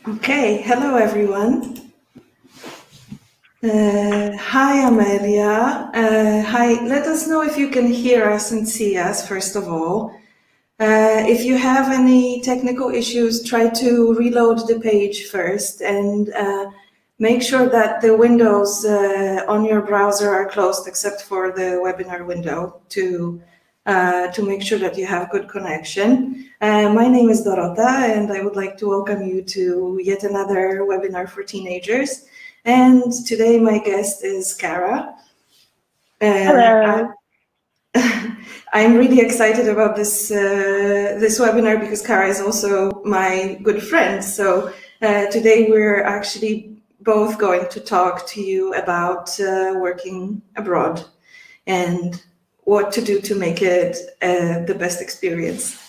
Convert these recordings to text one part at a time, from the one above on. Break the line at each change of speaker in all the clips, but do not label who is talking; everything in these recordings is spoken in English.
Okay, hello everyone. Hi Amelia. Hi, let us know if you can hear us and see us, first of all. If you have any technical issues, try to reload the page first and make sure that the windows on your browser are closed except for the webinar window to make sure that you have good connection. My name is Dorota, and I would like to welcome you to yet another webinar for teenagers. And today my guest is Kara.
Hello.
I'm really excited about this this webinar because Kara is also my good friend. So today we're actually both going to talk to you about working abroad and what to do to make it the best experience.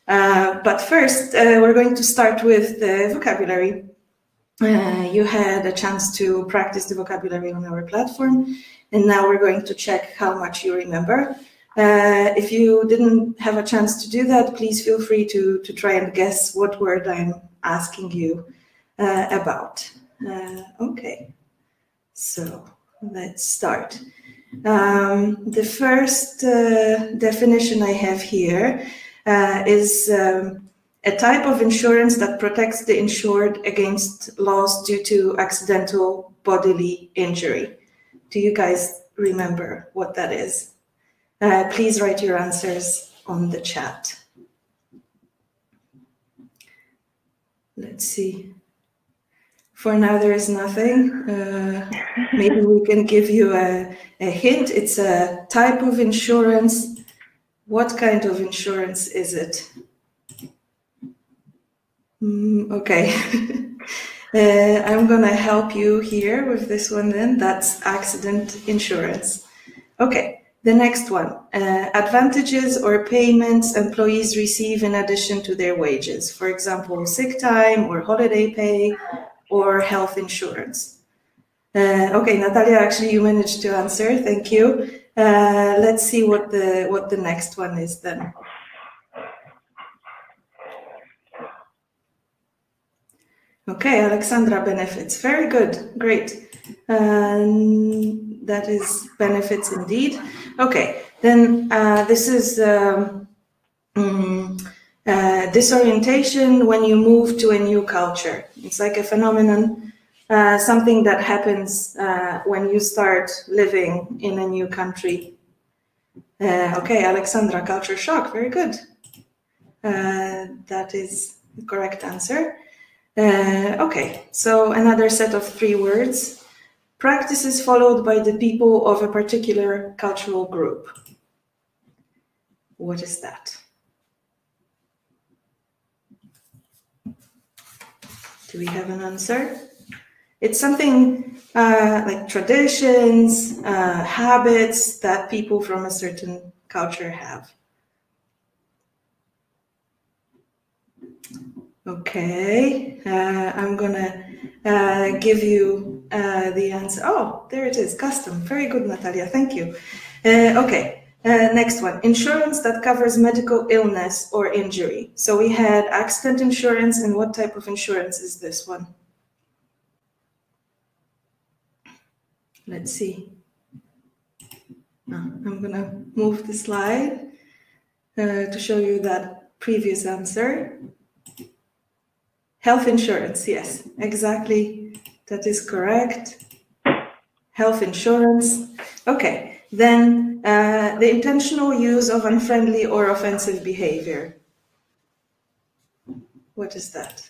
But first, we're going to start with the vocabulary. You had a chance to practice the vocabulary on our platform, and now we're going to check how much you remember. If you didn't have a chance to do that, please feel free to try and guess what word I'm asking you about. Okay, so let's start. The first definition I have here is a type of insurance that protects the insured against loss due to accidental bodily injury. Do you guys remember what that is? Please write your answers on the chat. Let's see. For now, there is nothing. Maybe we can give you a hint. It's a type of insurance. What kind of insurance is it? Okay. I'm going to help you here with this one then. That's accident insurance. Okay, the next one. Advantages or payments employees receive in addition to their wages. For example, sick time or holiday pay or health insurance. Okay, Natalia, actually you managed to answer. Thank you. Let's see what the next one is then. Okay, Alexandra, benefits. Very good, great. That is benefits indeed. Okay, then this is disorientation when you move to a new culture. It's like a phenomenon, something that happens when you start living in a new country. Okay, Alexandra, culture shock, very good. That is the correct answer. Okay, so another set of 3 words. Practices followed by the people of a particular cultural group. What is that? Do we have an answer? It's something like traditions, habits that people from a certain culture have. Okay, I'm gonna give you the answer. Oh, there it is, custom. Very good, Natalia, thank you. Okay, next one, insurance that covers medical illness or injury. So we had accident insurance, and what type of insurance is this one? Let's see. I'm gonna move the slide to show you that previous answer. Health insurance, yes, exactly. That is correct. Health insurance. Okay, then the intentional use of unfriendly or offensive behavior. What is that?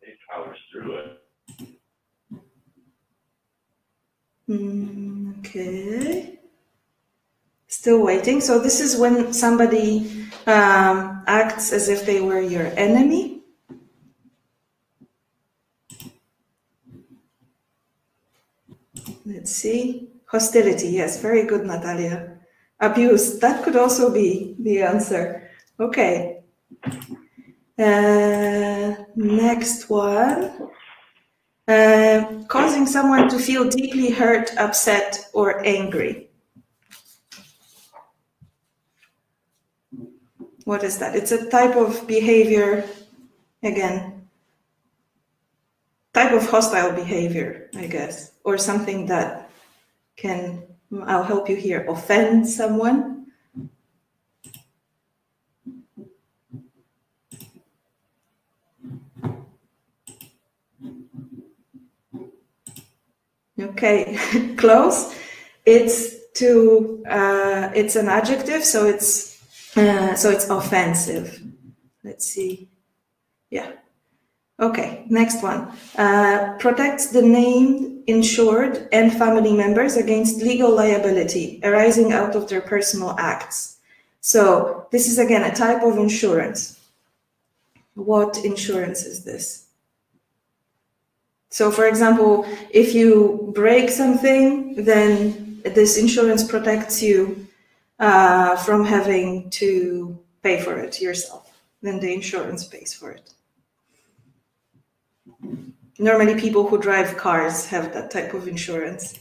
It powers through it.
Okay. Still waiting. So this is when somebody acts as if they were your enemy. Let's see. Hostility. Yes, very good, Natalia. Abuse. That could also be the answer. Okay. Next one. Causing someone to feel deeply hurt, upset, or angry. What is that? It's a type of behavior, again, type of hostile behavior, I guess, or something that can, I'll help you here, offend someone. Okay, close. It's it's an adjective, so it's offensive. Let's see. Yeah. Okay, next one. Protects the named, insured, and family members against legal liability arising out of their personal acts. So this is, again, a type of insurance. What insurance is this? So, for example, if you break something, then this insurance protects you from having to pay for it yourself. Then the insurance pays for it. Normally, people who drive cars have that type of insurance.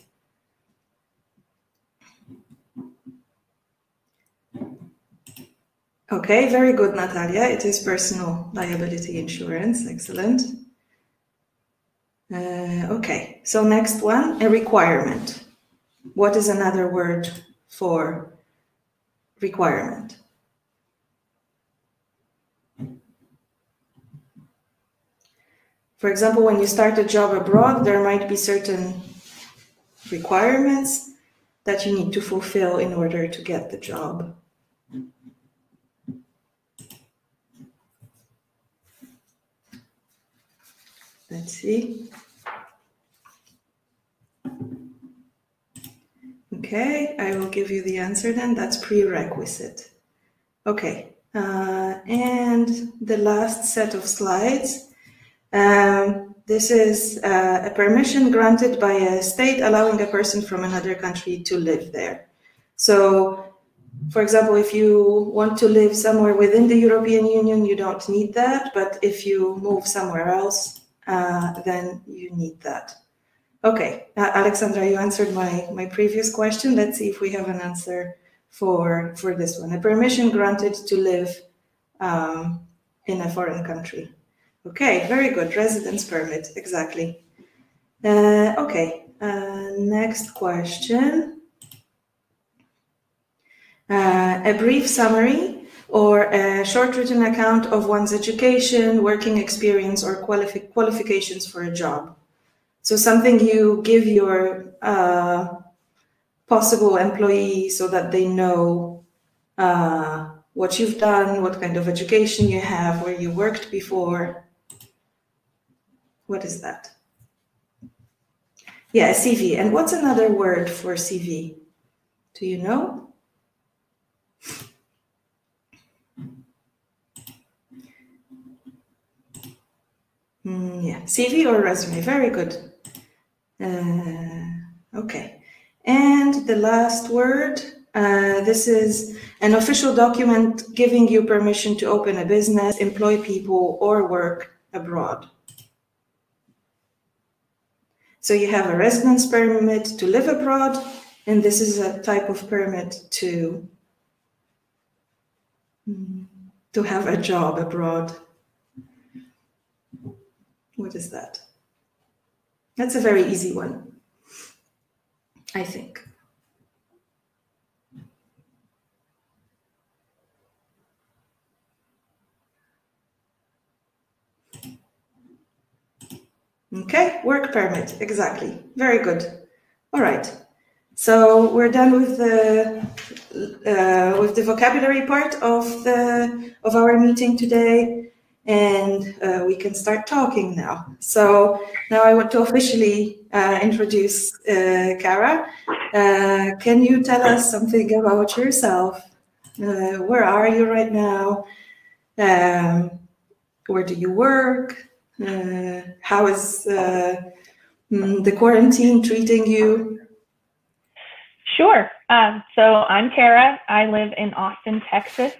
Okay, very good, Natalia. It is personal liability insurance. Excellent. Okay, so next one, a requirement. What is another word for requirement? For example, when you start a job abroad, there might be certain requirements that you need to fulfill in order to get the job. Let's see. Okay, I will give you the answer then. That's prerequisite. Okay, and the last set of slides. This is a permission granted by a state allowing a person from another country to live there. So, for example, if you want to live somewhere within the European Union, you don't need that. But if you move somewhere else, then you need that. Okay, Alexandra, you answered my previous question. Let's see if we have an answer for this one. A permission granted to live in a foreign country. Okay, very good. Residence permit, exactly. Okay, next question. A brief summary or a short written account of one's education, working experience, or qualifications for a job. So something you give your possible employee so that they know what you've done, what kind of education you have, where you worked before. What is that? Yeah, a CV. And what's another word for CV? Do you know? Yeah, CV or resume. Very good. Okay. And the last word, this is an official document giving you permission to open a business, employ people, or work abroad. So you have a residence permit to live abroad, and this is a type of permit to have a job abroad. What is that? That's a very easy one, I think. Okay, work permit, exactly. Very good. All right. So we're done with the vocabulary part of our meeting today, and we can start talking now. So now I want to officially introduce Kara. Can you tell us something about yourself? Where are you right now? Where do you work? How is the quarantine treating you?
Sure. So I'm Kara. I live in Austin, Texas.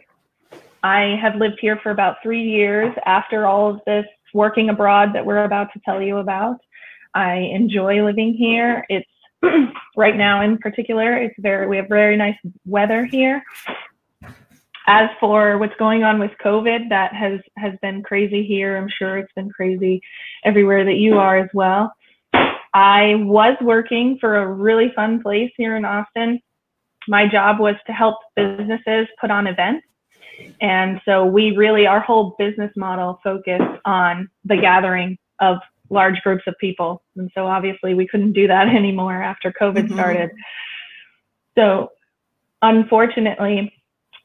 I have lived here for about 3 years after all of this working abroad that we're about to tell you about. I enjoy living here. It's right now in particular, we have very nice weather here. As for what's going on with COVID, that has been crazy here. I'm sure it's been crazy everywhere that you are as well. I was working for a really fun place here in Austin. My job was to help businesses put on events. And so our whole business model focused on the gathering of large groups of people. And so obviously we couldn't do that anymore after COVID started. So unfortunately,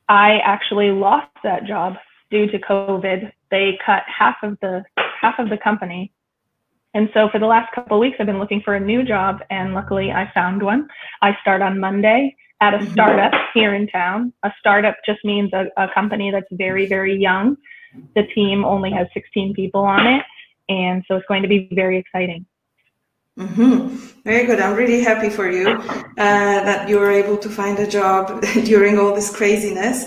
I actually lost that job due to COVID. They cut half of the company. And so for the last couple of weeks, I've been looking for a new job, and luckily I found one. I start on Monday at a startup here in town. A startup just means a company that's very, very young. The team only has 16 people on it, and so it's going to be very exciting.
Very good. I'm really happy for you that you were able to find a job during all this craziness.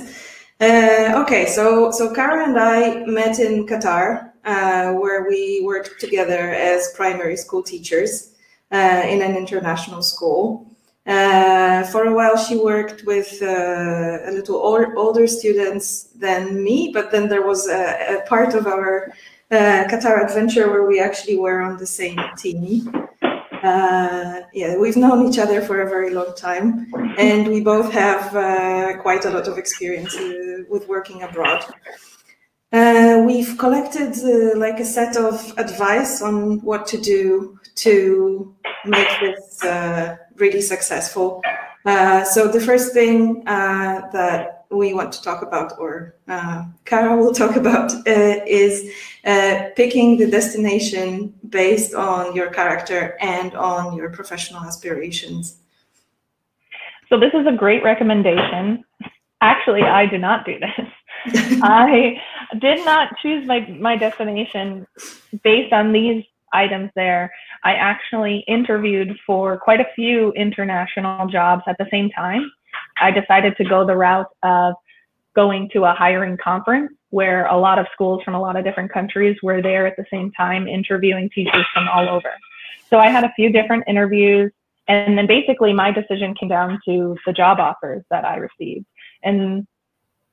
Okay, so Kara and I met in Qatar, where we worked together as primary school teachers in an international school. For a while, she worked with a little older students than me, but then there was a part of our Qatar adventure where we actually were on the same team. Yeah, we've known each other for a very long time, and we both have quite a lot of experience with working abroad. We've collected like a set of advice on what to do to make this really successful. So the first thing that we want to talk about, or Kara will talk about, is picking the destination based on your character and on your professional aspirations.
So this is a great recommendation. Actually, I did not do this. I did not choose my destination based on these items there. I actually interviewed for quite a few international jobs at the same time. I decided to go the route of going to a hiring conference where a lot of schools from a lot of different countries were there at the same time, interviewing teachers from all over. So I had a few different interviews, and then basically my decision came down to the job offers that I received. And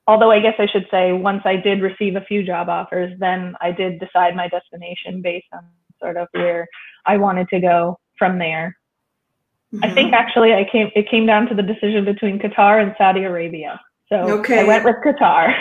although I guess I should say, once I did receive a few job offers, then I did decide my destination based on sort of where I wanted to go from there. I think actually it came down to the decision between Qatar and Saudi Arabia. So I went with Qatar.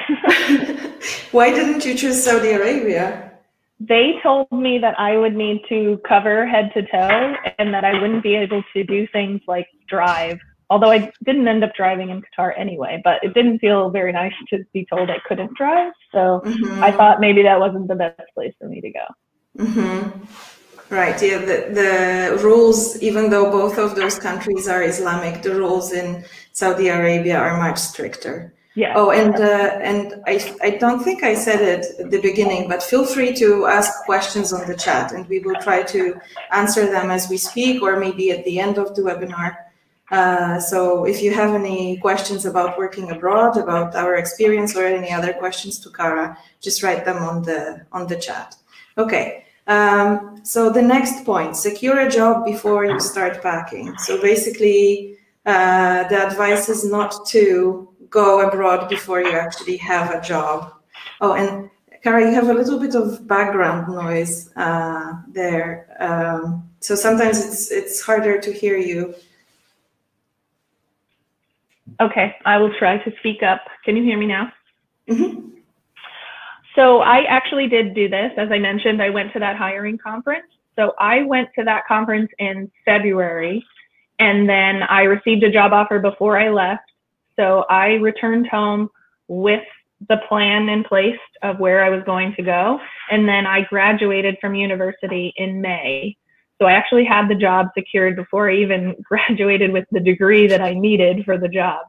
Why didn't you choose Saudi Arabia?
They told me that I would need to cover head to toe and that I wouldn't be able to do things like drive. Although I didn't end up driving in Qatar anyway, but it didn't feel very nice to be told I couldn't drive. So I thought maybe that wasn't the best place for me to go.
Right. Yeah. The rules, even though both of those countries are Islamic, the rules in Saudi Arabia are much stricter.
Yeah.
Oh, and I don't think I said it at the beginning, but feel free to ask questions on the chat, and we will try to answer them as we speak, or maybe at the end of the webinar. So if you have any questions about working abroad, about our experience, or any other questions to Kara, just write them on the chat. Okay. So the next point, secure a job before you start packing. So basically, the advice is not to go abroad before you actually have a job. Oh, and Kara, you have a little bit of background noise there. So sometimes it's harder to hear you.
Okay, I will try to speak up. Can you hear me now? So I actually did do this. As I mentioned, I went to that hiring conference. So I went to that conference in February, and then I received a job offer before I left. So I returned home with the plan in place of where I was going to go. And then I graduated from university in May. So I actually had the job secured before I even graduated with the degree that I needed for the job.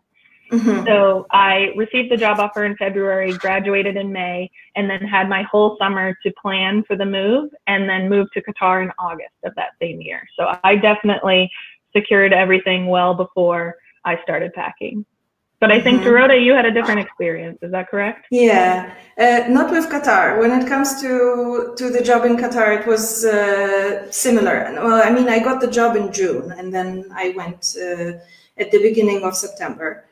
So I received the job offer in February, graduated in May, and then had my whole summer to plan for the move, and then moved to Qatar in August of that same year. So I definitely secured everything well before I started packing. But I think, Dorota, you had a different experience. Is that correct? Yeah,
not with Qatar. When it comes to the job in Qatar, it was similar. Well, I mean, I got the job in June, and then I went at the beginning of September.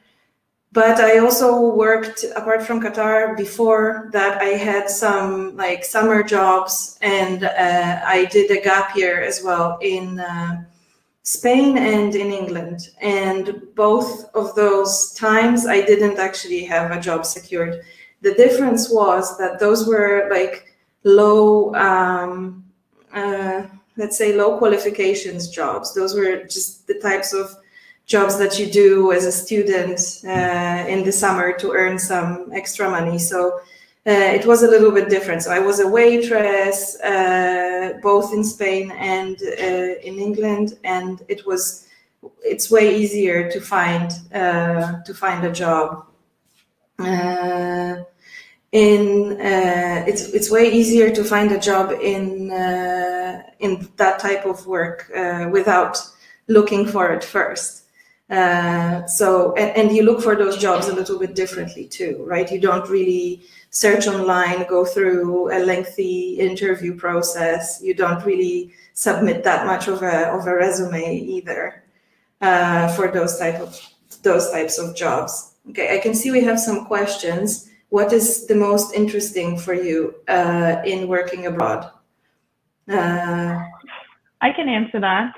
But I also worked, apart from Qatar, before that I had some like summer jobs, and I did a gap year as well in Spain and in England. And both of those times I didn't actually have a job secured. The difference was that those were like low, let's say low qualifications jobs. Those were just the types of jobs that you do as a student in the summer to earn some extra money. So it was a little bit different. So I was a waitress, both in Spain and in England, and it's way easier to find a job. It's way easier to find a job in that type of work without looking for it first. So you look for those jobs a little bit differently too, right? You don't really search online, go through a lengthy interview process. You don't really submit that much of a resume either for those types of jobs. Okay, I can see we have some questions. What is the most interesting for you in working abroad?
I can answer that.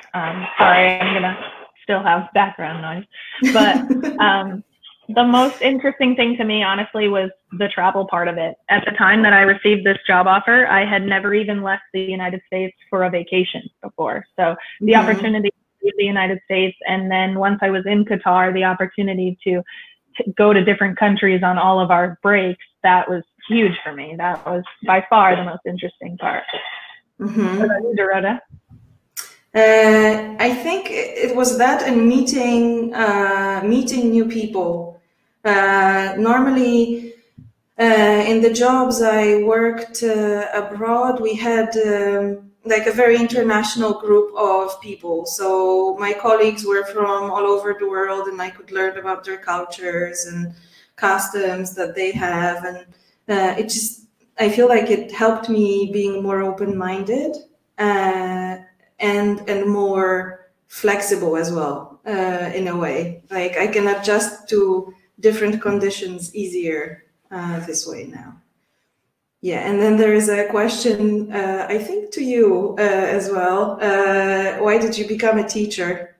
Sorry, I'm gonna still have background noise, but the most interesting thing to me, honestly, was the travel part of it. At the time that I received this job offer, I had never even left the United States for a vacation before. So the opportunity to leave the United States, and then once I was in Qatar, the opportunity to go to different countries on all of our breaks, that was huge for me. That was by far the most interesting part. What about you, Dorota?
I think it was that, and meeting new people. Normally, in the jobs I worked abroad, we had like a very international group of people. So my colleagues were from all over the world, and I could learn about their cultures and customs that they have. And I feel like it helped me being more open-minded and more flexible as well, in a way. Like I can adjust to different conditions easier this way now. Yeah, and then there is a question, I think to you as well. Why did you become a teacher?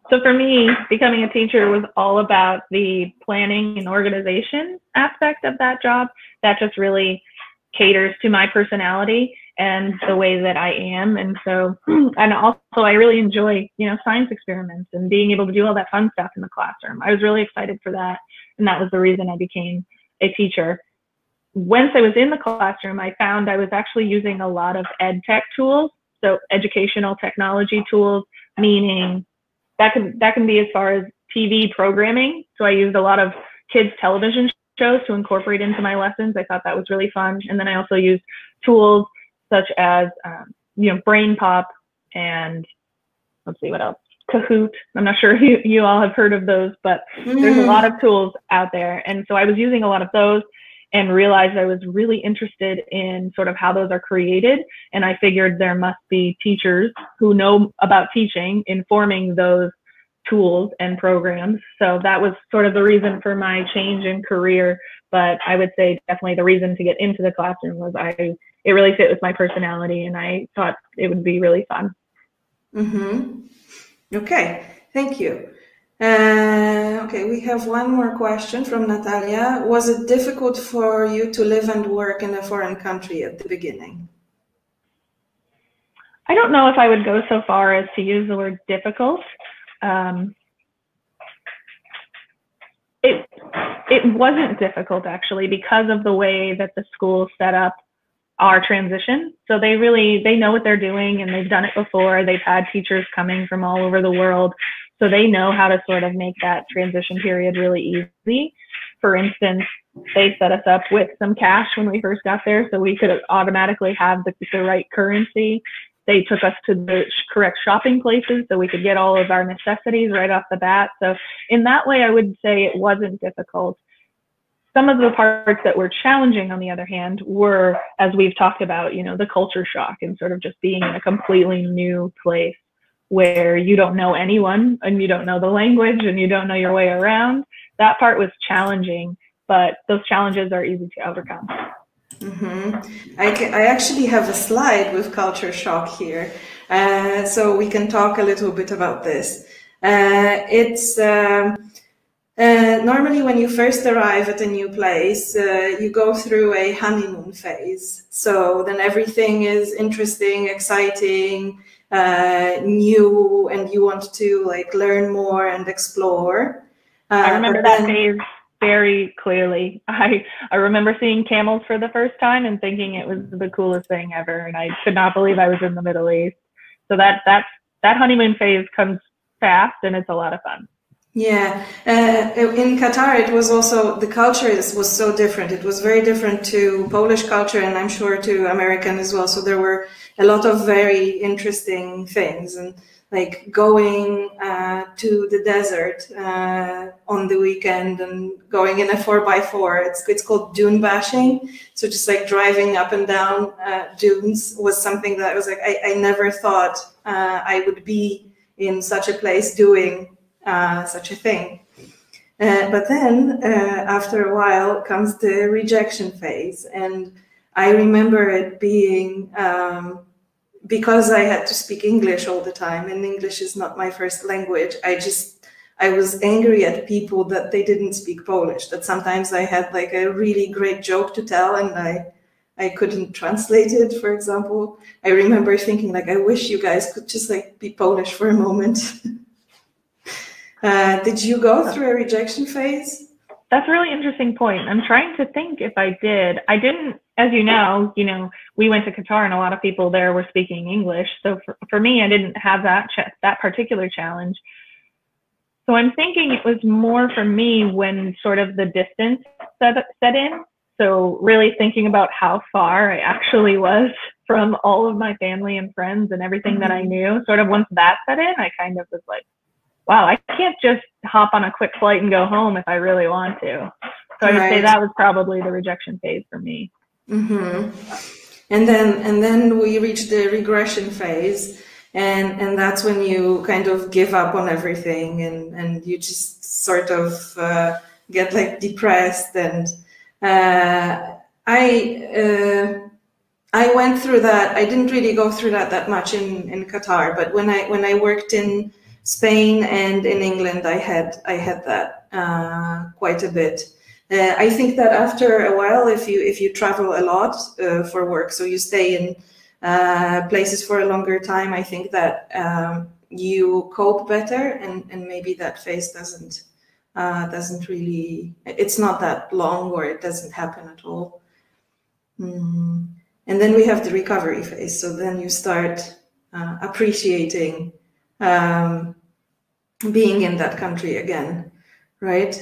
So for me, becoming a teacher was all about the planning and organization aspect of that job. That just really caters to my personality and the way that I am. And so, and also I really enjoy, science experiments and being able to do all that fun stuff in the classroom. I was really excited for that. And that was the reason I became a teacher. Once I was in the classroom, I found I was actually using a lot of ed tech tools. So educational technology tools, meaning that can be as far as TV programming. So I used a lot of kids television shows to incorporate into my lessons. I thought that was really fun. And then I also used tools such as, Brain Pop and let's see what else, Kahoot. I'm not sure if you all have heard of those, but there's a lot of tools out there. And so I was using a lot of those and realized I was really interested in sort of how those are created. And I figured there must be teachers who know about teaching, informing those tools and programs. So that was sort of the reason for my change in career. But I would say definitely the reason to get into the classroom was it really fit with my personality, and I thought it would be really fun.
Okay, thank you. Okay, we have one more question from Natalia. Was it difficult for you to live and work in a foreign country at the beginning?
I don't know if I would go so far as to use the word difficult. It wasn't difficult, actually, because of the way that the school set up our transition. So they know what they're doing, and they've done it before. They've had teachers coming from all over the world. So they know how to sort of make that transition period really easy. For instance, they set us up with some cash when we first got there, so we could automatically have the right currency. They took us to the correct shopping places so we could get all of our necessities right off the bat. So in that way, I would say it wasn't difficult. Some of the parts that were challenging, on the other hand, were, as we've talked about, the culture shock and sort of just being in a completely new place. where you don't know anyone and you don't know the language and you don't know your way around. That part was challenging, but those challenges are easy to overcome.
I actually have a slide with culture shock here, so we can talk a little bit about this. It's normally when you first arrive at a new place, you go through a honeymoon phase. So then everything is interesting, exciting, new, and you want to like learn more and explore.
I remember that phase very clearly. I remember seeing camels for the first time and thinking it was the coolest thing ever, and I could not believe I was in the Middle East. So that honeymoon phase comes fast, and it's a lot of fun.
Yeah, in Qatar, it was also, the culture was so different. It was very different to Polish culture, and I'm sure to American as well. So there were a lot of very interesting things, and like going to the desert on the weekend and going in a 4x4. It's called dune bashing. So just like driving up and down dunes was something that I was like, I never thought I would be in such a place doing such a thing. But then after a while comes the rejection phase. And I remember it being, because I had to speak English all the time, and English is not my first language, I was angry at people that they didn't speak Polish, that sometimes I had like a really great joke to tell and I couldn't translate it, for example. I remember thinking like, I wish you guys could just like be Polish for a moment. Did you go through a rejection phase?
That's a really interesting point. I'm trying to think if I did. I didn't, as you know, we went to Qatar and a lot of people there were speaking English. So for me, I didn't have that particular challenge. So I'm thinking it was more for me when sort of the distance set in. So really thinking about how far I actually was from all of my family and friends and everything that I knew. Sort of once that set in, I kind of was like, wow, I can't just hop on a quick flight and go home if I really want to. So I would say that was probably the rejection phase for me.
And then we reach the regression phase, and that's when you kind of give up on everything and you just sort of get like depressed. And I went through that. I didn't really go through that much in Qatar, but when I worked in Spain and in England, I had that quite a bit. I think that after a while, if you travel a lot for work, so you stay in places for a longer time, I think that you cope better, and maybe that phase doesn't really, it's not that long, or it doesn't happen at all. And then we have the recovery phase. So then you start appreciating being in that country again, right?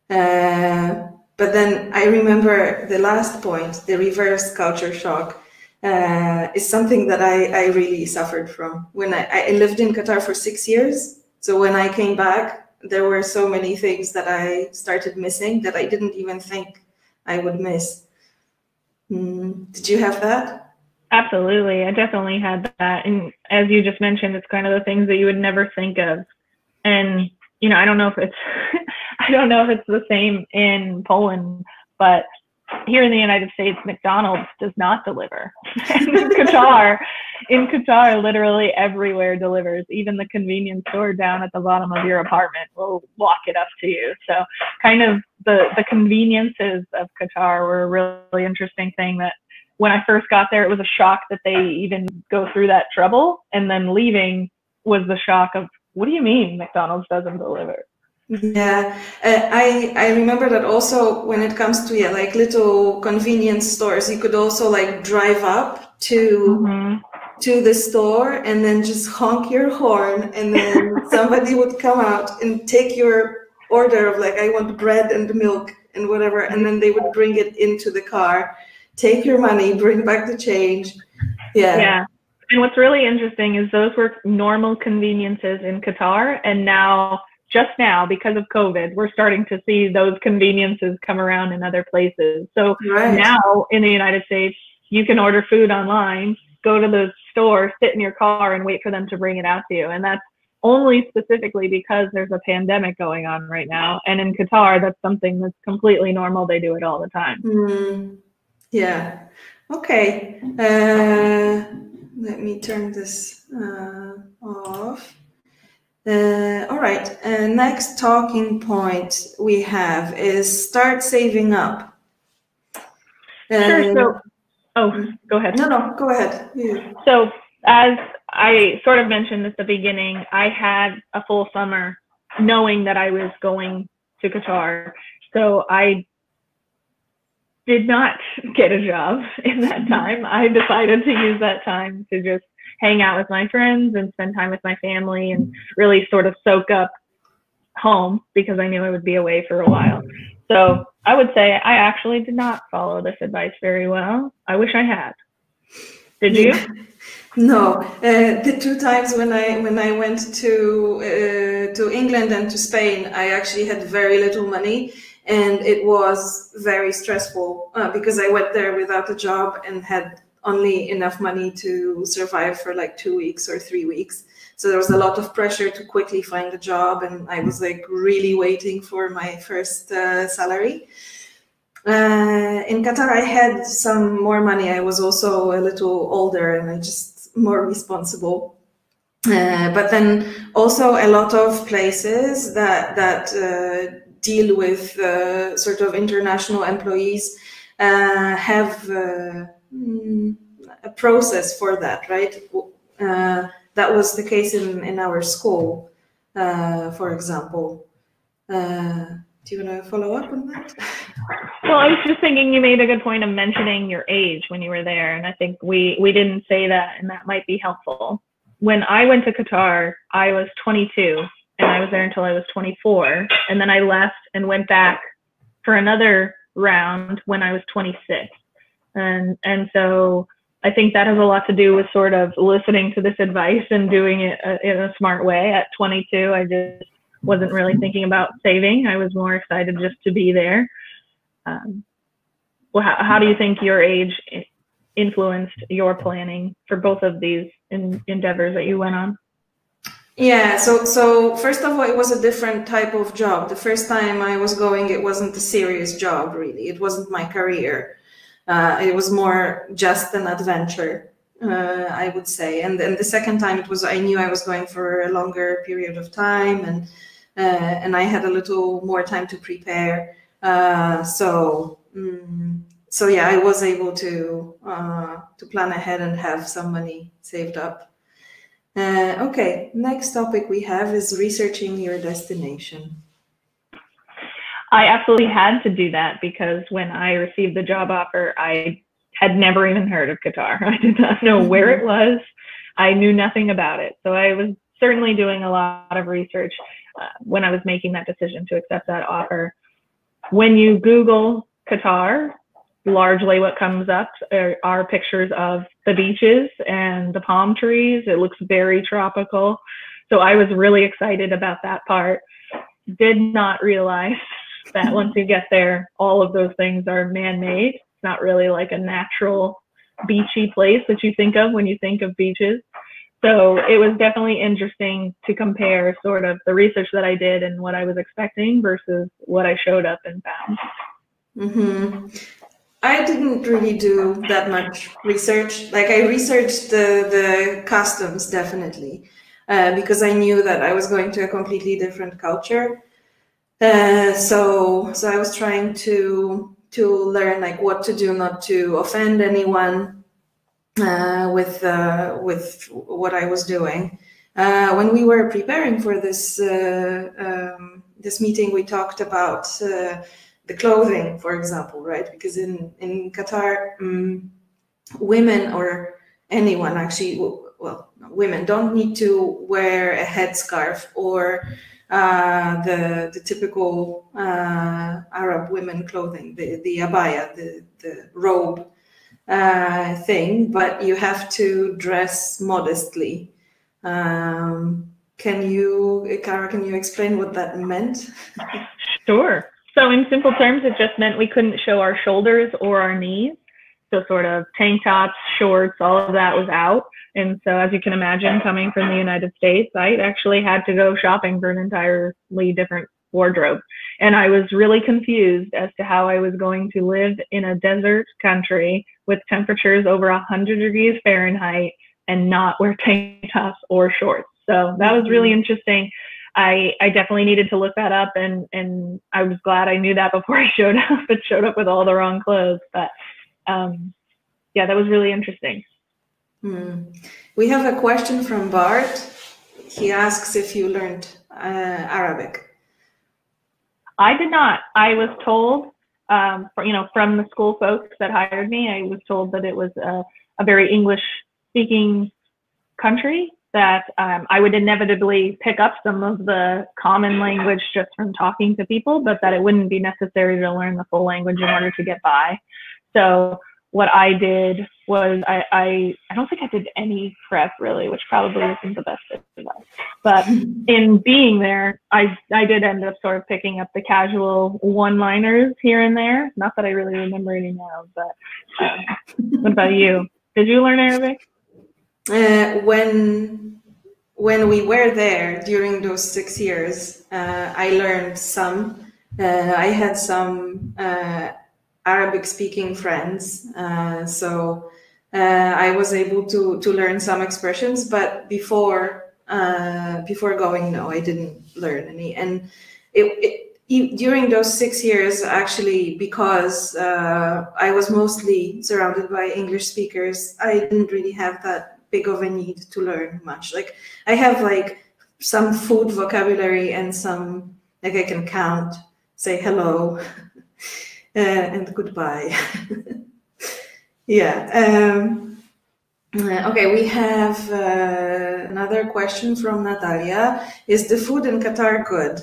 But then I remember the last point, the reverse culture shock, is something that I really suffered from. When I lived in Qatar for 6 years, so when I came back, there were so many things that I started missing that I didn't even think I would miss. Did you have that?
Absolutely, I definitely had that. And as you just mentioned, it's kind of the things that you would never think of. And I don't know if it's the same in Poland, but here in the United States, McDonald's does not deliver. in Qatar, literally everywhere delivers. Even the convenience store down at the bottom of your apartment will walk it up to you. So kind of the conveniences of Qatar were a really interesting thing that when I first got there, it was a shock that they even go through that trouble. And then leaving was the shock of, what do you mean McDonald's doesn't deliver?
Yeah, I remember that also when it comes to like little convenience stores, you could also like drive up to the store and then just honk your horn, and then somebody would come out and take your order of like, I want bread and milk and whatever, and then they would bring it into the car, take your money, bring back the change. Yeah.
And what's really interesting is those were normal conveniences in Qatar, and just now, because of COVID, we're starting to see those conveniences come around in other places. So now in the United States, you can order food online, go to the store, sit in your car and wait for them to bring it out to you. And that's only specifically because there's a pandemic going on right now. And in Qatar, that's something that's completely normal. They do it all the time.
Yeah. Okay. Let me turn this off. All right. Next talking point we have is start saving up.
Sure. So, go ahead.
No, go ahead. Yeah.
So, as I sort of mentioned at the beginning, I had a full summer knowing that I was going to Qatar. So I did not get a job in that time. I decided to use that time to just hang out with my friends and spend time with my family and really sort of soak up home because I knew I would be away for a while. So I would say I actually did not follow this advice very well. I wish I had. Did you?
No, the two times when I went to England and to Spain, I actually had very little money, and it was very stressful because I went there without a job and had only enough money to survive for like 2 weeks or 3 weeks. So there was a lot of pressure to quickly find a job, and I was like really waiting for my first salary. In Qatar, I had some more money. I was also a little older and I just more responsible. But then also a lot of places that deal with sort of international employees have a process for that, right? That was the case in our school, for example. Do you want to follow up on that?
Well, I was just thinking you made a good point of mentioning your age when you were there, and I think we didn't say that, and that might be helpful. When I went to Qatar, I was 22, and I was there until I was 24, and then I left and went back for another round when I was 26. And so I think that has a lot to do with sort of listening to this advice and doing it in a smart way. At 22, I just wasn't really thinking about saving. I was more excited just to be there. Well, how do you think your age influenced your planning for both of these endeavors that you went on?
Yeah, so first of all, it was a different type of job. The first time I was going, it wasn't a serious job, really. It wasn't my career. It was more just an adventure, I would say. And then the second time, it was, I knew I was going for a longer period of time, and I had a little more time to prepare. So yeah, I was able to plan ahead and have some money saved up. Okay, next topic we have is researching your destination.
I absolutely had to do that because when I received the job offer, I had never even heard of Qatar. I did not know where it was. I knew nothing about it. So I was certainly doing a lot of research when I was making that decision to accept that offer. When you Google Qatar, largely what comes up are pictures of the beaches and the palm trees. It looks very tropical. So I was really excited about that part. Did not realize that once you get there, all of those things are man-made. It's not really like a natural beachy place that you think of when you think of beaches. So it was definitely interesting to compare sort of the research that I did and what I was expecting versus what I showed up and found.
Mm-hmm. I didn't really do that much research. Like I researched the customs definitely, because I knew that I was going to a completely different culture. So I was trying to learn like what to do not to offend anyone with what I was doing. When we were preparing for this this meeting, we talked about the clothing, for example, right? Because in Qatar, women or anyone actually, well, women don't need to wear a headscarf or the typical Arab women clothing, the abaya, the robe thing, but you have to dress modestly. Can you, Kara, can you explain what that meant?
Sure. So in simple terms, it just meant we couldn't show our shoulders or our knees. So sort of tank tops, shorts, all of that was out. And so as you can imagine, coming from the United States, I actually had to go shopping for an entirely different wardrobe. And I was really confused as to how I was going to live in a desert country with temperatures over 100 degrees Fahrenheit and not wear tank tops or shorts. So that was really interesting. I definitely needed to look that up, and I was glad I knew that before I showed up. It showed up with all the wrong clothes, but yeah, that was really interesting.
We have a question from Bart. He asks if you learned Arabic.
I did not. I was told, from the school folks that hired me, I was told that it was a very English-speaking country, that I would inevitably pick up some of the common language just from talking to people, but that it wouldn't be necessary to learn the full language in order to get by. So what I did was I don't think I did any prep really, which probably isn't the best advice. But in being there, I did end up sort of picking up the casual one-liners here and there. Not that I really remember any now, but what about you? Did you learn Arabic?
When we were there during those 6 years, I learned some. I had some Arabic-speaking friends, so I was able to learn some expressions. But before going, no, I didn't learn any. And during those 6 years, actually, because I was mostly surrounded by English speakers, I didn't really have that big of a need to learn much. Like, I have like some food vocabulary and some, like, I can count, say hello and goodbye. Yeah. Okay, we have another question from Natalia. Is the food in Qatar good?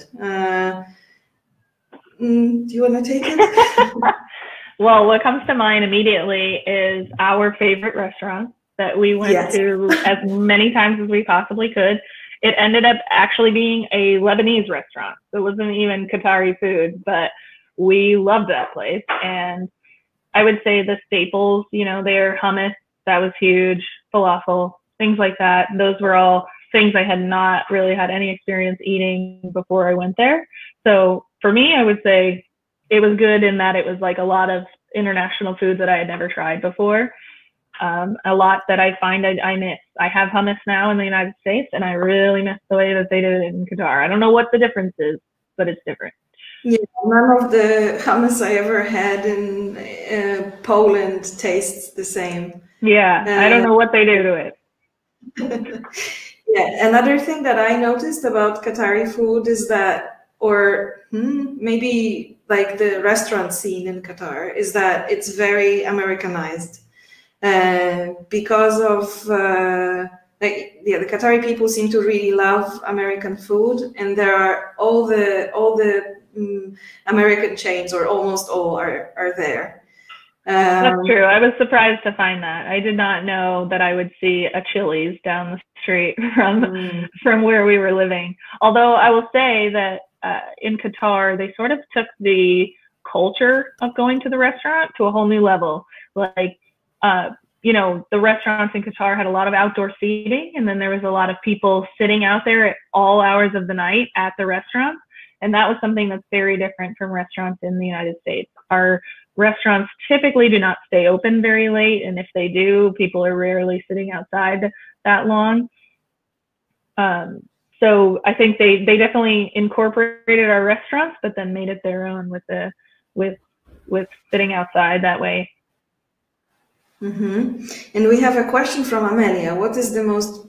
Do you want to take it?
Well, what comes to mind immediately is our favorite restaurant that we went to as many times as we possibly could. It ended up actually being a Lebanese restaurant. So it wasn't even Qatari food, but we loved that place. And I would say the staples, their hummus, that was huge, falafel, things like that. Those were all things I had not really had any experience eating before I went there. So for me, I would say it was good in that it was like a lot of international food that I had never tried before. A lot that I find I miss. I have hummus now in the United States, and I really miss the way that they did it in Qatar. I don't know what the difference is, but it's different.
Yeah, none of the hummus I ever had in Poland tastes the same.
Yeah, I don't know what they do to it.
Yeah, another thing that I noticed about Qatari food is that, or maybe like the restaurant scene in Qatar, is that it's very Americanized. Because of the Qatari people seem to really love American food, and there are all the American chains, or almost all, are there.
That's true. I was surprised to find that. I did not know that I would see a Chili's down the street from where we were living. Although I will say that in Qatar, they sort of took the culture of going to the restaurant to a whole new level. Like, the restaurants in Qatar had a lot of outdoor seating, and then there was a lot of people sitting out there at all hours of the night at the restaurants. And that was something that's very different from restaurants in the United States. Our restaurants typically do not stay open very late, and if they do, people are rarely sitting outside that long. So I think they definitely incorporated our restaurants, but then made it their own with sitting outside that way.
And we have a question from Amelia. What is the most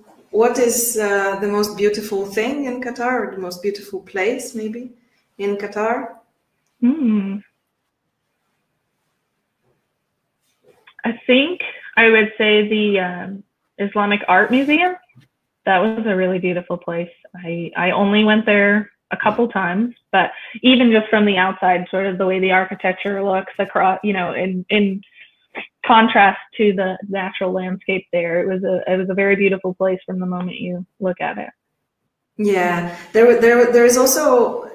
beautiful thing in Qatar, or the most beautiful place maybe in Qatar?
I think I would say the Islamic Art Museum. That was a really beautiful place. I only went there a couple times, but even just from the outside, sort of the way the architecture looks across, in contrast to the natural landscape there, it was a very beautiful place from the moment you look at it.
Yeah, there is also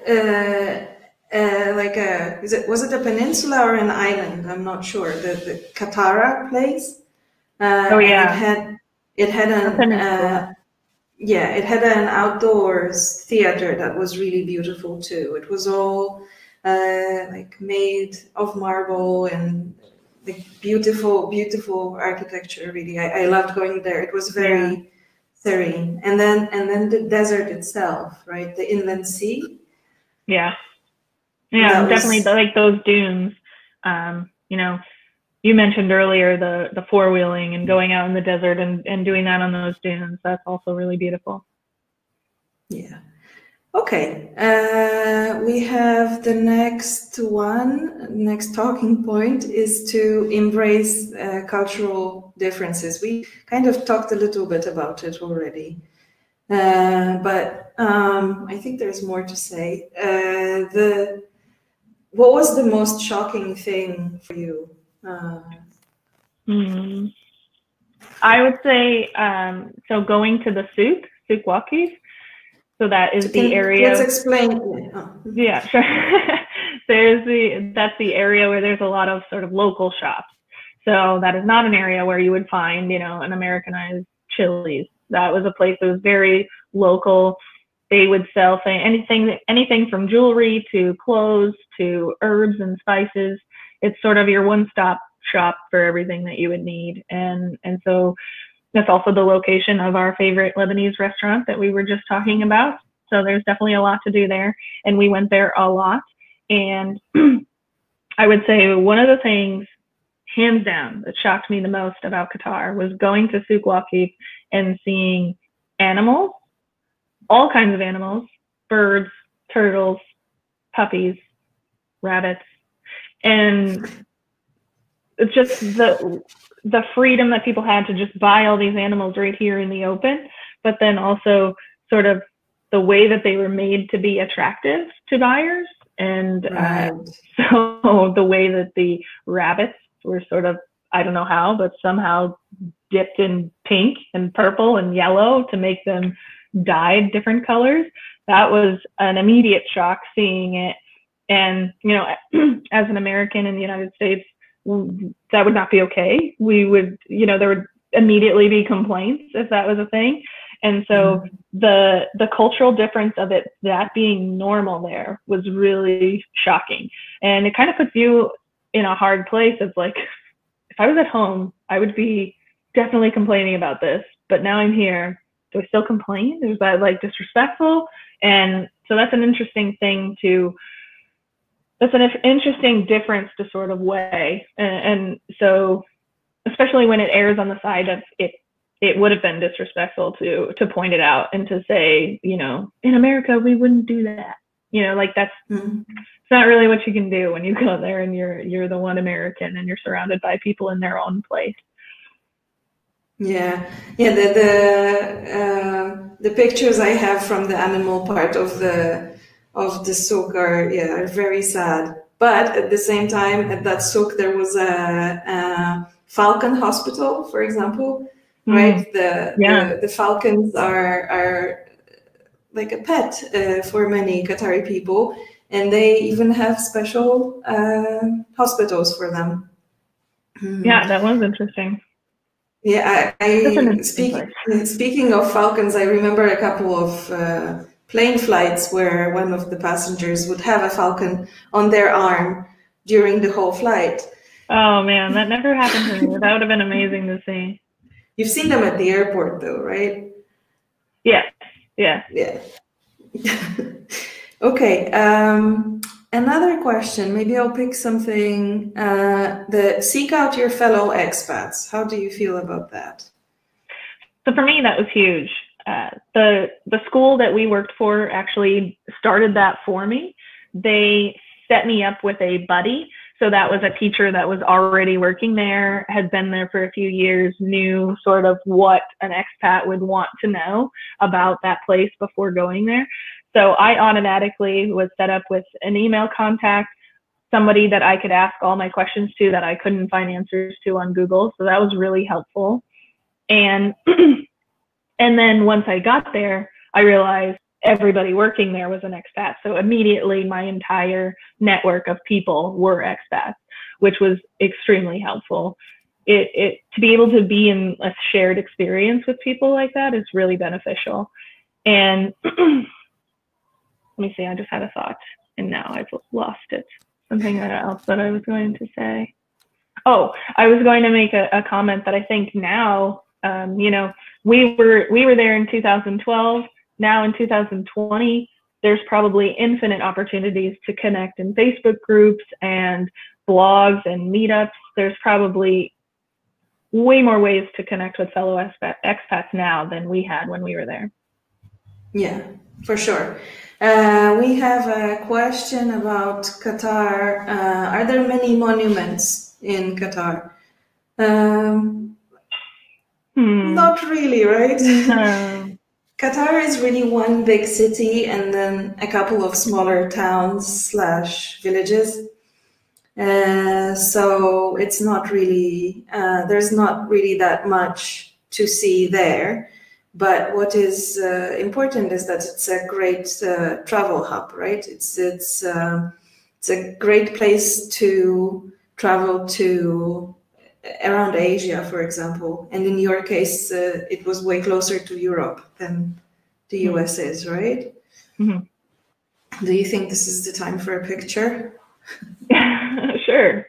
like was it a peninsula or an island? I'm not sure. The Katara place.
Oh yeah.
And it had an outdoors theater that was really beautiful too. It was all like made of marble and like beautiful architecture. Really, I loved going there. It was very serene. And then the desert itself, right? The inland sea.
Yeah, definitely like those dunes. You know, you mentioned earlier the four-wheeling and going out in the desert and doing that on those dunes. That's also really beautiful.
Yeah. Okay. We have the next talking point is to embrace cultural differences. We kind of talked a little bit about it already. But I think there's more to say. What was the most shocking thing for you?
I would say, so going to the souk walkies. So that is the area.
Let's explain.
Yeah, sure. That's the area where there's a lot of sort of local shops. So that is not an area where you would find, an Americanized Chili's. That was a place that was very local. They would sell anything from jewelry to clothes to herbs and spices. It's sort of your one-stop shop for everything that you would need. And so that's also the location of our favorite Lebanese restaurant that we were just talking about. So there's definitely a lot to do there. And we went there a lot. And I would say one of the things, hands down, that shocked me the most about Qatar was going to Souk Waqif and seeing animals, all kinds of animals, birds, turtles, puppies, rabbits, and it's just the freedom that people had to just buy all these animals right here in the open, but then also sort of the way that they were made to be attractive to buyers. And so the way that the rabbits were sort of, I don't know how, but somehow dipped in pink and purple and yellow to make them dyed different colors. That was an immediate shock seeing it. And, as an American in the United States, that would not be okay. We would, there would immediately be complaints if that was a thing. And so the cultural difference of it, that being normal there, was really shocking. And it kind of puts you in a hard place of like, if I was at home, I would be definitely complaining about this, but now I'm here. Do I still complain? Is that like disrespectful? And so that's an interesting thing that's an interesting difference to sort of weigh. And so, especially when it airs on the side of it would have been disrespectful to point it out and to say, in America, we wouldn't do that. Like that's, it's not really what you can do when you go there and you're the one American and you're surrounded by people in their own place.
Yeah. The pictures I have from the animal part of the souk are very sad. But at the same time, at that souk, there was a falcon hospital, for example, right? The falcons are like a pet for many Qatari people, and they even have special hospitals for them.
Yeah, that was interesting.
Yeah, speaking of falcons, I remember a couple of plane flights where one of the passengers would have a falcon on their arm during the whole flight.
Oh man, that never happened to me. That would have been amazing to see.
You've seen them at the airport though, right?
Yeah.
Okay, another question, maybe I'll pick something, seek out your fellow expats. How do you feel about that?
So for me, that was huge. The school that we worked for actually started that for me. They set me up with a buddy. So that was a teacher that was already working there, had been there for a few years, knew sort of what an expat would want to know about that place before going there. So I automatically was set up with an email contact, somebody that I could ask all my questions to that I couldn't find answers to on Google. So that was really helpful. And then once I got there, I realized everybody working there was an expat. So immediately my entire network of people were expats, which was extremely helpful. To be able to be in a shared experience with people like that is really beneficial. And let me see, I just had a thought and now I've lost it. Something else that I was going to say. Oh, I was going to make a comment that I think now, you know, we were there in 2012. Now in 2020, there's probably infinite opportunities to connect in Facebook groups and blogs and meetups. There's probably way more ways to connect with fellow expats now than we had when we were there.
Yeah, for sure. We have a question about Qatar. Are there many monuments in Qatar? Not really, right?
No.
Qatar is really one big city and then a couple of smaller towns / villages. So it's not really, there's not really that much to see there. But what is important is that it's a great travel hub, right? It's a great place to travel to around Asia, for example. And in your case, it was way closer to Europe than the US is, right? Mm-hmm. Do you think this is the time for a picture?
Sure.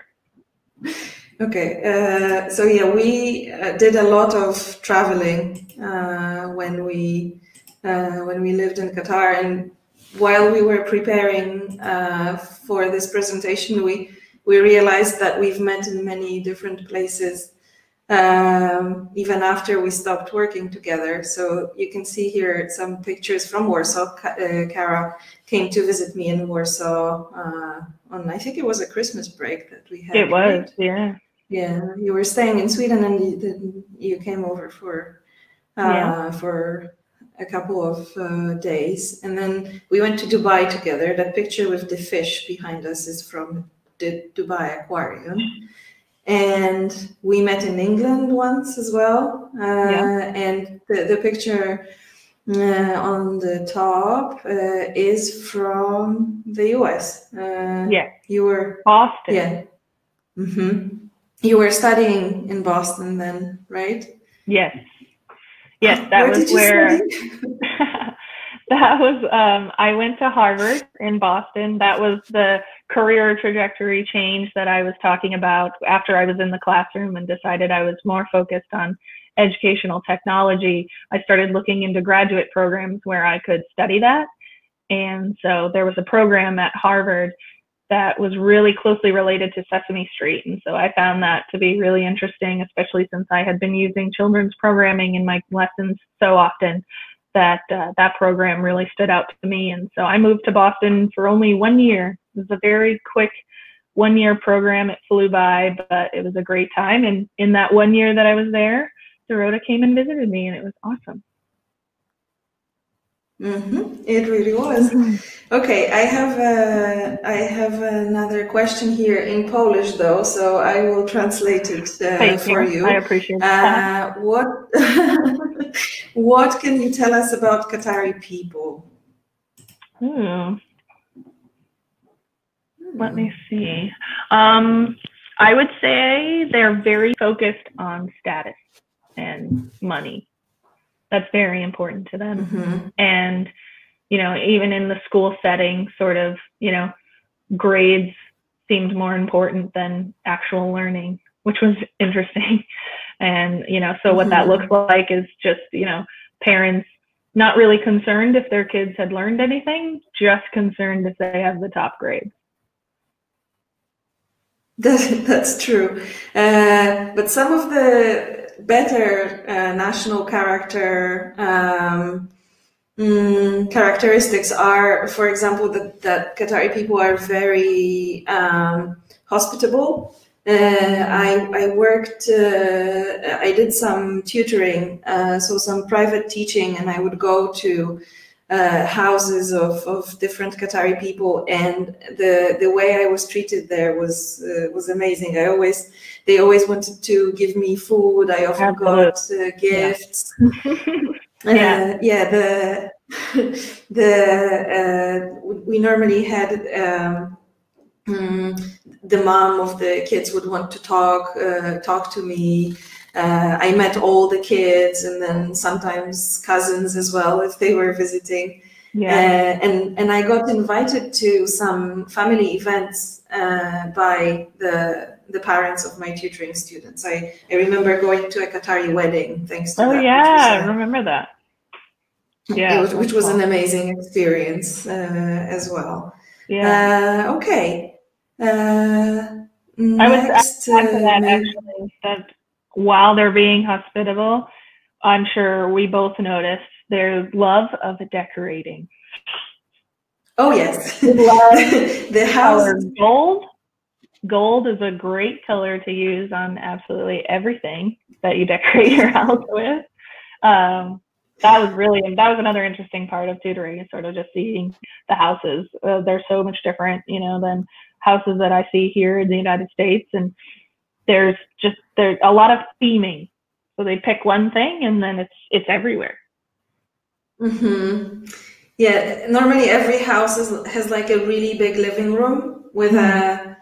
Okay, so yeah, we did a lot of traveling when we lived in Qatar, and while we were preparing for this presentation, we realized that we've met in many different places, even after we stopped working together. So you can see here some pictures from Warsaw. Kara came to visit me in Warsaw on, I think it was a Christmas break that we had.
It was, right? Yeah.
Yeah, you were staying in Sweden and you came over for a couple of days. And then we went to Dubai together. That picture with the fish behind us is from the Dubai Aquarium. And we met in England once as well. And the picture on the top is from the US. You were
Boston.
Yeah. Mm-hmm. You were studying in Boston then, right?
Yes. Yes, that was where that was I went to Harvard in Boston. That was the career trajectory change that I was talking about after I was in the classroom and decided I was more focused on educational technology. I started looking into graduate programs where I could study that. And so there was a program at Harvard that was really closely related to Sesame Street. And so I found that to be really interesting, especially since I had been using children's programming in my lessons so often that that program really stood out to me. And so I moved to Boston for only 1 year. It was a very quick 1 year program. It flew by, but it was a great time. And in that 1 year that I was there, Dorota came and visited me, and it was awesome.
Mm-hmm. It really was. Okay, I have another question here in Polish though, so I will translate it for you.
I appreciate that.
What can you tell us about Qatari people?
Let me see. I would say they're very focused on status and money. That's very important to them. Mm-hmm. And, you know, even in the school setting, sort of, you know, grades seemed more important than actual learning, which was interesting. And, you know, so what that looks like is just, you know, parents not really concerned if their kids had learned anything, just concerned if they have the top grades.
That's true. But some of the better national characteristics are, for example, that Qatari people are very hospitable. I did some tutoring, so some private teaching, and I would go to houses of different Qatari people, and the way I was treated there was amazing. They always wanted to give me food. I often got gifts. we normally had the mom of the kids would want to talk to me. I met all the kids, and then sometimes cousins as well if they were visiting. Yeah. And I got invited to some family events by the parents of my tutoring students. I remember going to a Qatari wedding thanks to that.
Oh yeah, I remember that. Yeah,
which was an amazing experience as well. Yeah. Okay.
I would add to that actually, that while they're being hospitable, I'm sure we both noticed their love of decorating.
Oh yes.
The color gold. Gold is a great color to use on absolutely everything that you decorate your house with. That was another interesting part of tutoring, is sort of just seeing the houses. They're so much different, than houses that I see here in the United States. And there's a lot of theming. So they pick one thing and then it's everywhere.
Mm-hmm. Yeah, normally every house has like a really big living room with a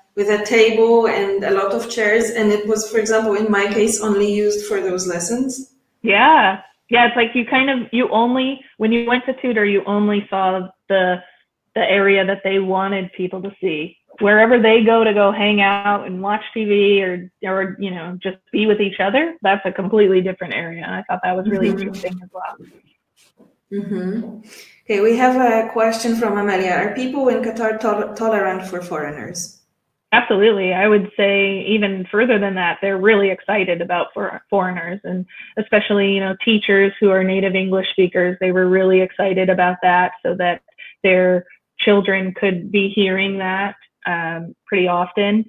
table and a lot of chairs. And it was, for example, in my case, only used for those lessons.
Yeah. Yeah, it's like when you went to tutor, you only saw the area that they wanted people to see. Wherever they go hang out and watch TV or just be with each other, that's a completely different area. And I thought that was really interesting as well.
Mm-hmm. Okay, we have a question from Amelia. Are people in Qatar tolerant for foreigners?
Absolutely. I would say even further than that, they're really excited about foreigners, and especially, teachers who are native English speakers. They were really excited about that so that their children could be hearing that pretty often.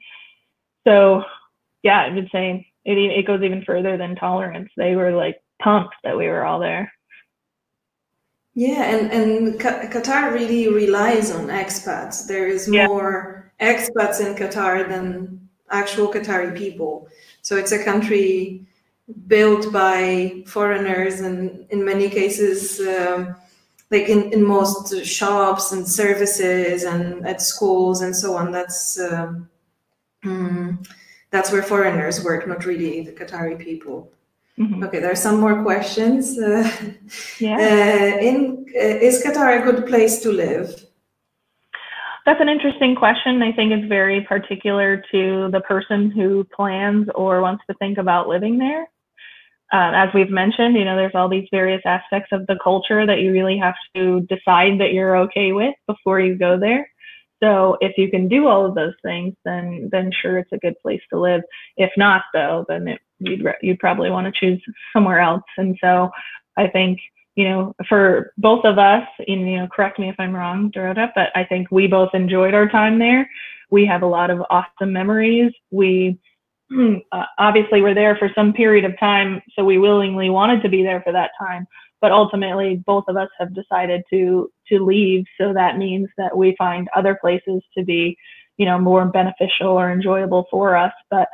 So yeah, I would say it goes even further than tolerance. They were like pumped that we were all there.
Yeah, and Qatar really relies on expats. There is more expats in Qatar than actual Qatari people. So it's a country built by foreigners, and in many cases, like in most shops and services and at schools and so on, that's where foreigners work, not really the Qatari people. Mm-hmm. Okay, there are some more questions. Is Qatar a good place to live?
That's an interesting question. I think it's very particular to the person who plans or wants to think about living there. As we've mentioned, there's all these various aspects of the culture that you really have to decide that you're okay with before you go there. So if you can do all of those things, then sure, it's a good place to live. If not, though, then you'd probably want to choose somewhere else. And so I think, for both of us, correct me if I'm wrong, Dorota, but I think we both enjoyed our time there. We have a lot of awesome memories. We obviously were there for some period of time, so we willingly wanted to be there for that time. But ultimately, both of us have decided to leave. So that means that we find other places to be, more beneficial or enjoyable for us. But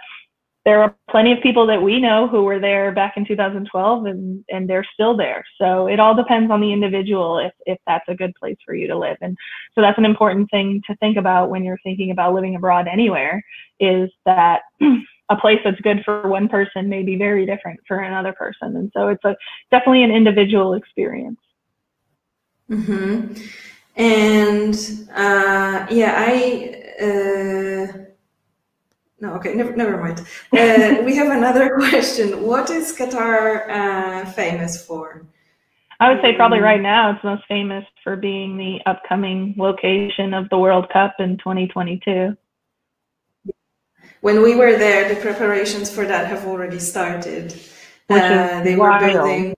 there are plenty of people that we know who were there back in 2012 and they're still there. So it all depends on the individual if that's a good place for you to live. And so that's an important thing to think about when you're thinking about living abroad anywhere, is that a place that's good for one person may be very different for another person. And so it's definitely an individual experience.
Mm-hmm. And no, okay, never mind. We have another question. What is Qatar famous for?
I would say probably right now it's most famous for being the upcoming location of the World Cup in 2022.
When we were there, the preparations for that have already started. They were building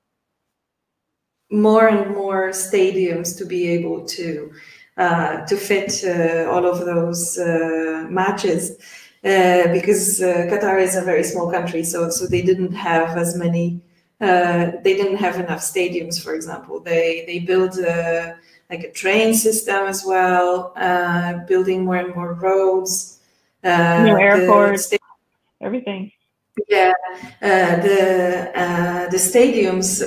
more and more stadiums to be able to fit all of those matches. Because Qatar is a very small country, so they didn't have as many. They didn't have enough stadiums, for example. They built like a train system as well, building more and more roads,
new airports, everything.
Yeah, the stadiums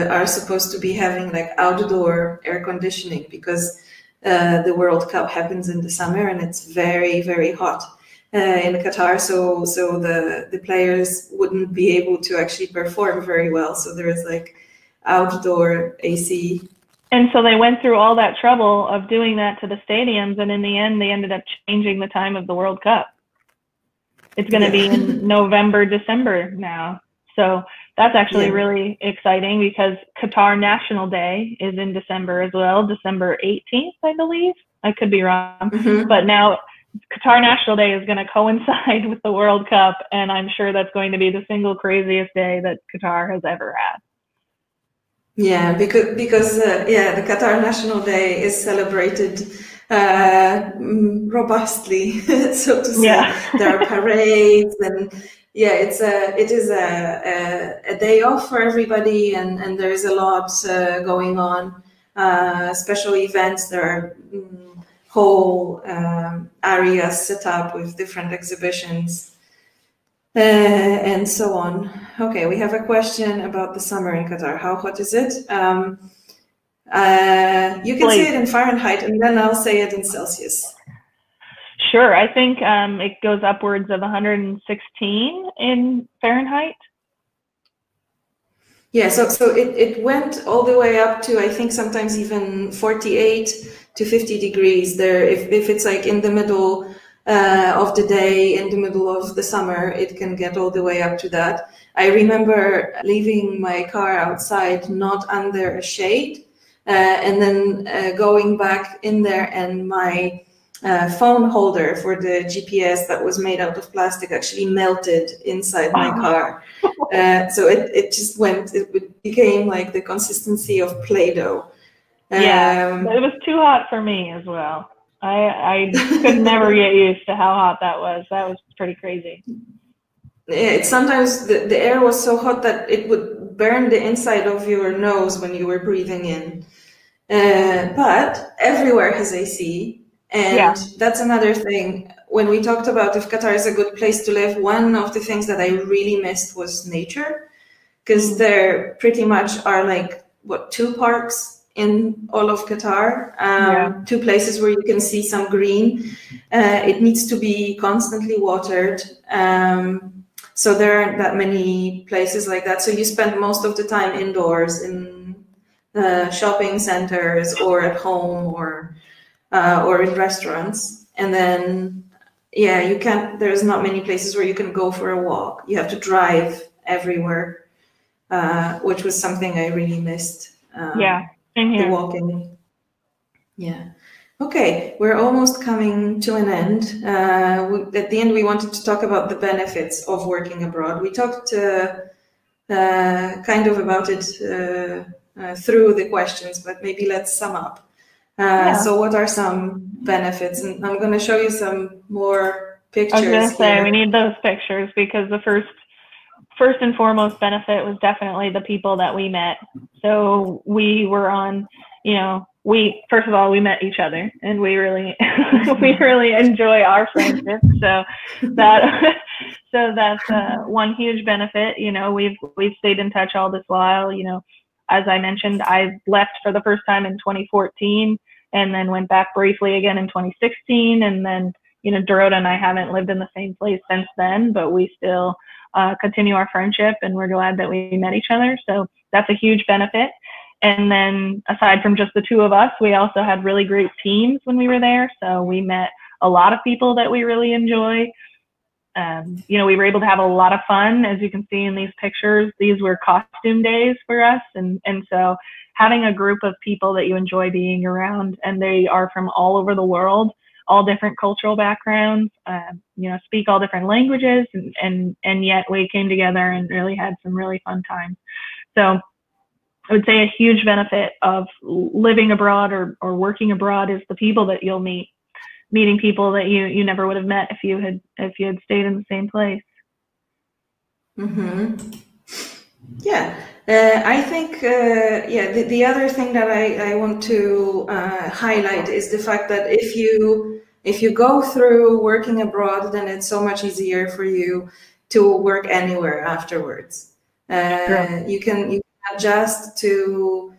are supposed to be having like outdoor air conditioning because the World Cup happens in the summer and it's very, very hot in Qatar. So the players wouldn't be able to actually perform very well. So there is like outdoor AC.
And so they went through all that trouble of doing that to the stadiums, and in the end, they ended up changing the time of the World Cup. It's going to be in November, December now. So that's actually really exciting because Qatar National Day is in December as well, December 18th, I believe. I could be wrong. But now Qatar National Day is going to coincide with the World Cup, and I'm sure that's going to be the single craziest day that Qatar has ever had.
Yeah, because the Qatar National Day is celebrated robustly, so to say.
Yeah.
There are parades, and it is a day off for everybody, and there is a lot going on, special events. There are whole areas set up with different exhibitions. And so on. Okay, we have a question about the summer in Qatar. How hot is it? You can say it in Fahrenheit, and then I'll say it in Celsius.
Sure, I think it goes upwards of 116 in Fahrenheit.
Yeah, so it went all the way up to, I think, sometimes even 48 to 50 degrees there. If it's like in the middle of the day, in the middle of the summer, it can get all the way up to that. I remember leaving my car outside, not under a shade, and then going back in there, and my phone holder for the GPS that was made out of plastic actually melted inside my car. So it just it became like the consistency of Play-Doh.
Yeah, it was too hot for me as well. I could never get used to how hot that was. That was pretty crazy.
It's sometimes the air was so hot that it would burn the inside of your nose when you were breathing in. But everywhere has AC, and that's another thing. When we talked about if Qatar is a good place to live, one of the things that I really missed was nature, because there pretty much are like, what, 2 parks in all of Qatar, 2 places where you can see some green. It needs to be constantly watered. So there aren't that many places like that. So you spend most of the time indoors in shopping centers or at home or in restaurants. And then, there's not many places where you can go for a walk. You have to drive everywhere, which was something I really missed. The walking. Yeah. Okay, we're almost coming to an end. At the end, we wanted to talk about the benefits of working abroad. We talked kind of about it through the questions, but maybe let's sum up. So what are some benefits? And I'm going to show you some more pictures.
I was going to say, we need those pictures because the first and foremost benefit was definitely the people that we met. So we were on, first of all, we met each other, and we really, we really enjoy our friendship. So that's one huge benefit. We've stayed in touch all this while. As I mentioned, I left for the first time in 2014, and then went back briefly again in 2016, and then Dorota and I haven't lived in the same place since then, but we still continue our friendship, and we're glad that we met each other. So that's a huge benefit. And then aside from just the 2 of us, we also had really great teams when we were there. So we met a lot of people that we really enjoy. We were able to have a lot of fun. As you can see in these pictures, these were costume days for us. And so having a group of people that you enjoy being around, and they are from all over the world, all different cultural backgrounds, speak all different languages, and yet we came together and really had some really fun times. So I would say a huge benefit of living abroad or working abroad is the people that you'll meet, meeting people that you never would have met if you had stayed in the same place.
Yeah, I think the other thing that I want to highlight is the fact that if you go through working abroad, then it's so much easier for you to work anywhere afterwards. You can adjust to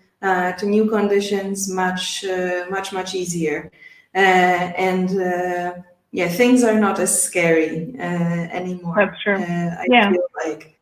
new conditions much easier, and yeah, things are not as scary anymore.
That's true.
I feel like,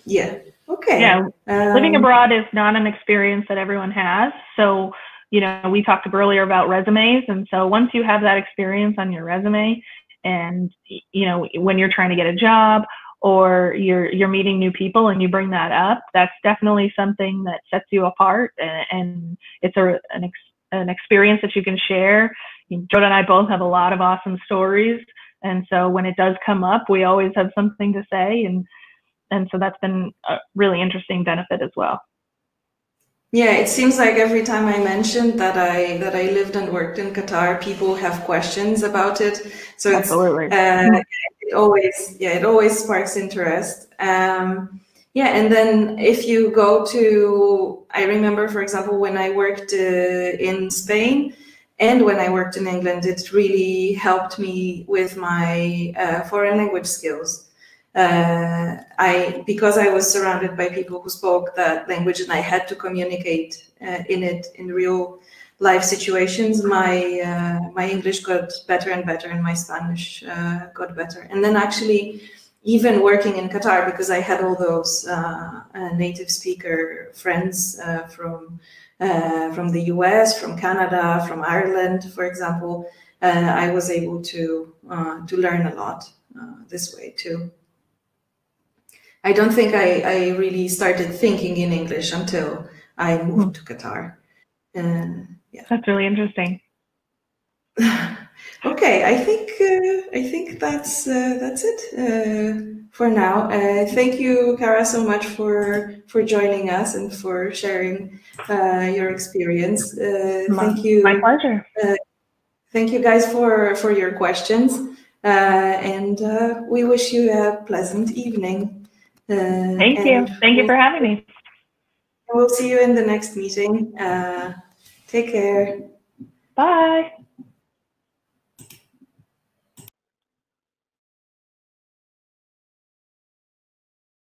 yeah, okay.
Yeah, living abroad is not an experience that everyone has. So, you know, we talked earlier about resumes, and so once you have that experience on your resume, and you know, when you're trying to get a job or you're meeting new people and you bring that up, that's definitely something that sets you apart, and it's an experience that you can share. Jordan and I both have a lot of awesome stories, and so when it does come up, we always have something to say, and so that's been a really interesting benefit as well.
Yeah, it seems like every time I mentioned that I lived and worked in Qatar, people have questions about it. So
Absolutely.
It always sparks interest. Yeah, and then if you go to, I remember, for example, when I worked in Spain and when I worked in England, it really helped me with my foreign language skills. Because I was surrounded by people who spoke that language and I had to communicate in real life situations, my English got better and better, and my Spanish got better. And then actually, even working in Qatar, because I had all those native speaker friends from the US, from Canada, from Ireland, for example, I was able to learn a lot this way too. I don't think I really started thinking in English until I moved to Qatar. Yeah,
that's really interesting.
Okay, I think that's it for now. Thank you, Kara, so much for joining us and for sharing your experience. Thank you.
My pleasure.
Thank you, guys, for your questions, and we wish you a pleasant evening.
Thank you. Thank you for having me.
We'll see you in the next meeting. Take care.
Bye.